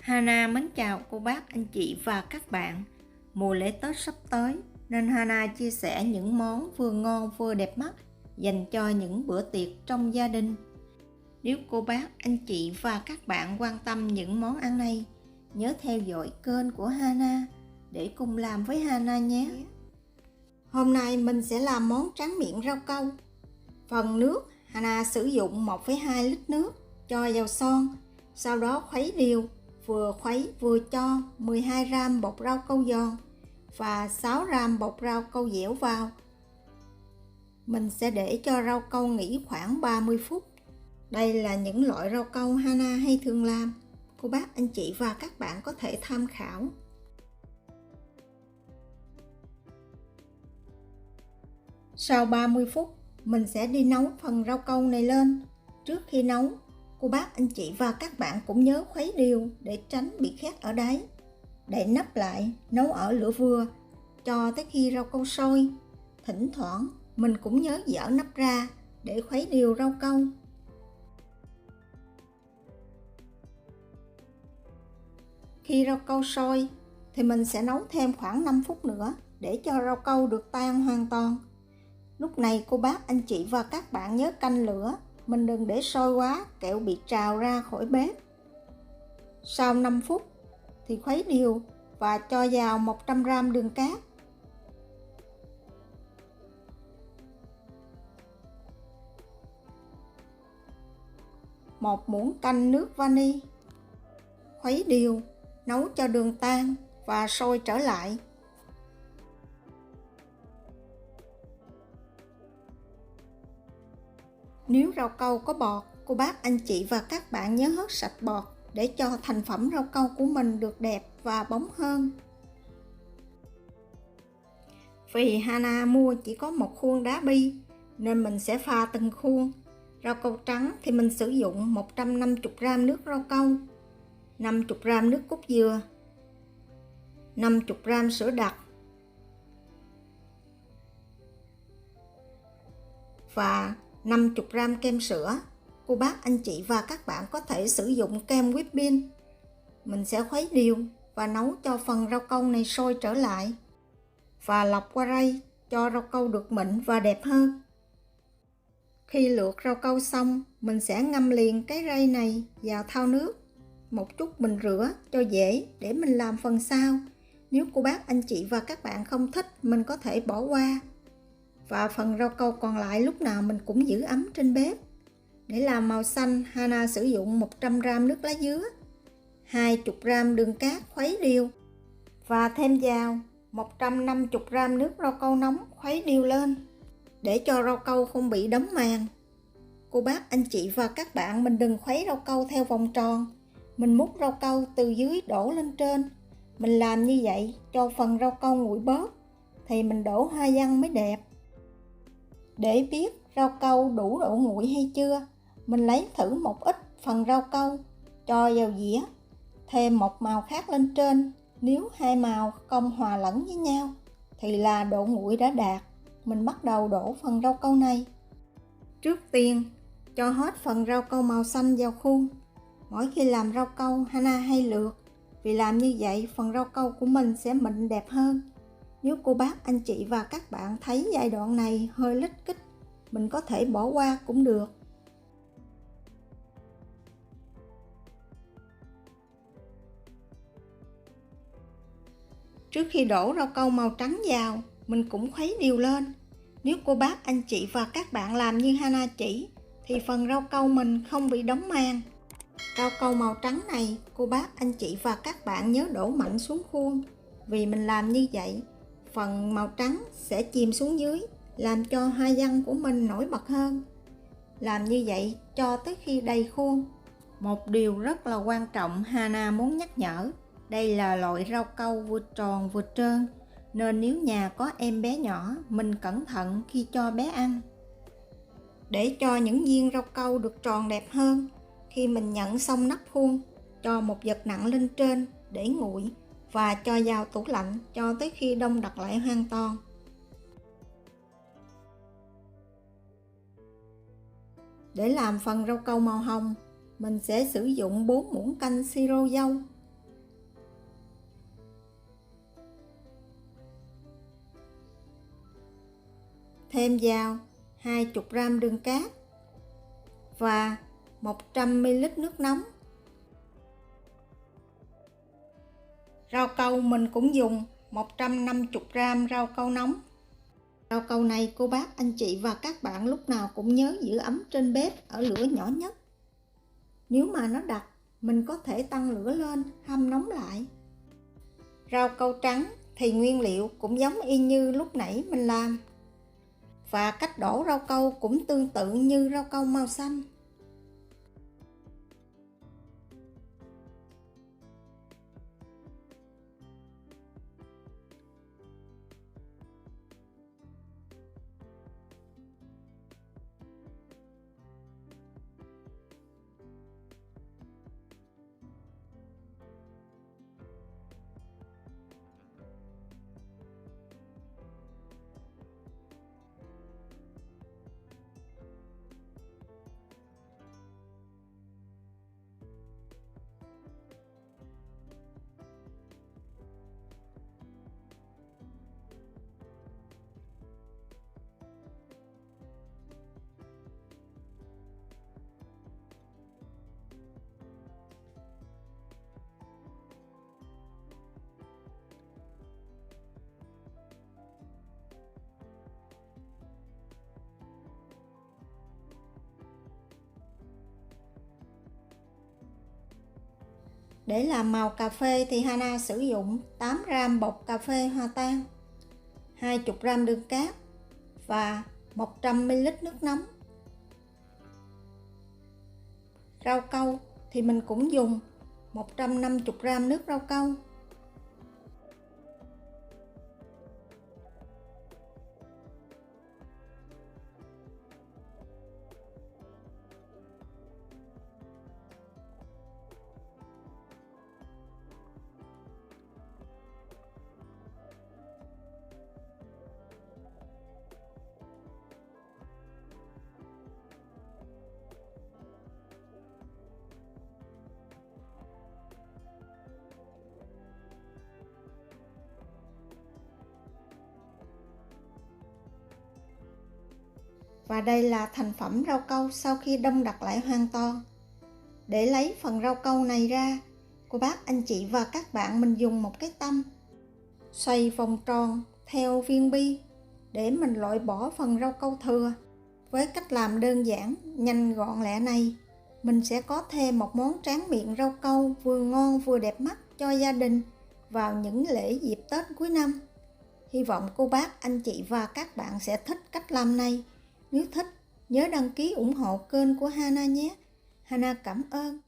Hana mến chào cô bác, anh chị và các bạn. Mùa lễ Tết sắp tới nên Hana chia sẻ những món vừa ngon vừa đẹp mắt dành cho những bữa tiệc trong gia đình. Nếu cô bác, anh chị và các bạn quan tâm những món ăn này, nhớ theo dõi kênh của Hana để cùng làm với Hana nhé. Hôm nay mình sẽ làm món tráng miệng rau câu. Phần nước, Hana sử dụng 1,2 lít nước, cho vào son, sau đó khuấy đều. Vừa khuấy vừa cho 12 gram bột rau câu giòn và 6 gram bột rau câu dẻo vào. Mình sẽ để cho rau câu nghỉ khoảng 30 phút. Đây là những loại rau câu Hana hay thường làm. Cô bác, anh chị và các bạn có thể tham khảo. Sau 30 phút, mình sẽ đi nấu phần rau câu này lên. Trước khi nấu, cô bác, anh chị và các bạn cũng nhớ khuấy đều để tránh bị khét ở đáy. Đậy nắp lại, nấu ở lửa vừa, cho tới khi rau câu sôi. Thỉnh thoảng, mình cũng nhớ dỡ nắp ra để khuấy đều rau câu. Khi rau câu sôi, thì mình sẽ nấu thêm khoảng 5 phút nữa để cho rau câu được tan hoàn toàn. Lúc này cô bác, anh chị và các bạn nhớ canh lửa. Mình đừng để sôi quá, kẻo bị trào ra khỏi bếp. Sau 5 phút thì khuấy đều và cho vào 100 gram đường cát. Một muỗng canh nước vani. Khuấy đều, nấu cho đường tan và sôi trở lại. Nếu rau câu có bọt, cô bác, anh chị và các bạn nhớ hớt sạch bọt để cho thành phẩm rau câu của mình được đẹp và bóng hơn. Vì Hana mua chỉ có một khuôn đá bi nên mình sẽ pha từng khuôn. Rau câu trắng thì mình sử dụng 150 gram nước rau câu, 50 gram nước cốt dừa, 50 gram sữa đặc và 50 gram kem sữa. Cô bác, anh chị và các bạn có thể sử dụng kem whipping. Mình sẽ khuấy đều và nấu cho phần rau câu này sôi trở lại và lọc qua rây cho rau câu được mịn và đẹp hơn. Khi luộc rau câu xong, mình sẽ ngâm liền cái rây này vào thau nước. Một chút mình rửa cho dễ để mình làm phần sau. Nếu cô bác, anh chị và các bạn không thích, mình có thể bỏ qua. Và phần rau câu còn lại lúc nào mình cũng giữ ấm trên bếp. Để làm màu xanh, Hana sử dụng 100 gram nước lá dứa, 20 gram đường cát khuấy đều và thêm vào 150 gram nước rau câu nóng khuấy đều lên để cho rau câu không bị đóng màng. Cô bác, anh chị và các bạn, mình đừng khuấy rau câu theo vòng tròn. Mình múc rau câu từ dưới đổ lên trên. Mình làm như vậy cho phần rau câu nguội bớt thì mình đổ hoa văn mới đẹp. Để biết rau câu đủ độ nguội hay chưa, mình lấy thử một ít phần rau câu cho vào dĩa, thêm một màu khác lên trên. Nếu hai màu không hòa lẫn với nhau thì là độ nguội đã đạt. Mình bắt đầu đổ phần rau câu này. Trước tiên cho hết phần rau câu màu xanh vào khuôn. Mỗi khi làm rau câu, Hana hay lượt, vì làm như vậy phần rau câu của mình sẽ mịn đẹp hơn. Nếu cô bác, anh chị và các bạn thấy giai đoạn này hơi lít kích, mình có thể bỏ qua cũng được. Trước khi đổ rau câu màu trắng vào, mình cũng khuấy đều lên. Nếu cô bác, anh chị và các bạn làm như Hana chỉ thì phần rau câu mình không bị đóng màng. Rau câu màu trắng này, cô bác, anh chị và các bạn nhớ đổ mạnh xuống khuôn. Vì mình làm như vậy, phần màu trắng sẽ chìm xuống dưới, làm cho hoa văn của mình nổi bật hơn. Làm như vậy cho tới khi đầy khuôn. Một điều rất là quan trọng Hana muốn nhắc nhở, đây là loại rau câu vừa tròn vừa trơn, nên nếu nhà có em bé nhỏ, mình cẩn thận khi cho bé ăn. Để cho những viên rau câu được tròn đẹp hơn, khi mình nhận xong nắp khuôn, cho một vật nặng lên trên để nguội và cho vào tủ lạnh cho tới khi đông đặc lại hoàn toàn. Để làm phần rau câu màu hồng, mình sẽ sử dụng 4 muỗng canh siro dâu, thêm vào 20 gram đường cát và 100 ml nước nóng. Rau câu mình cũng dùng 150 gram rau câu nóng. Rau câu này cô bác, anh chị và các bạn lúc nào cũng nhớ giữ ấm trên bếp ở lửa nhỏ nhất. Nếu mà nó đặc, mình có thể tăng lửa lên, hâm nóng lại. Rau câu trắng thì nguyên liệu cũng giống y như lúc nãy mình làm. Và cách đổ rau câu cũng tương tự như rau câu màu xanh. Để làm màu cà phê thì Hana sử dụng 8 gram bột cà phê hòa tan, 20 gram đường cát và 100 ml nước nóng. Rau câu thì mình cũng dùng 150 gram nước rau câu. Và đây là thành phẩm rau câu sau khi đông đặc lại hoàn toàn. Để lấy phần rau câu này ra, cô bác, anh chị và các bạn mình dùng một cái tăm, xoay vòng tròn theo viên bi để mình loại bỏ phần rau câu thừa. Với cách làm đơn giản, nhanh gọn lẹ này, mình sẽ có thêm một món tráng miệng rau câu vừa ngon vừa đẹp mắt cho gia đình vào những lễ dịp Tết cuối năm. Hy vọng cô bác, anh chị và các bạn sẽ thích cách làm này. Nếu thích, nhớ đăng ký ủng hộ kênh của Hana nhé. Hana cảm ơn.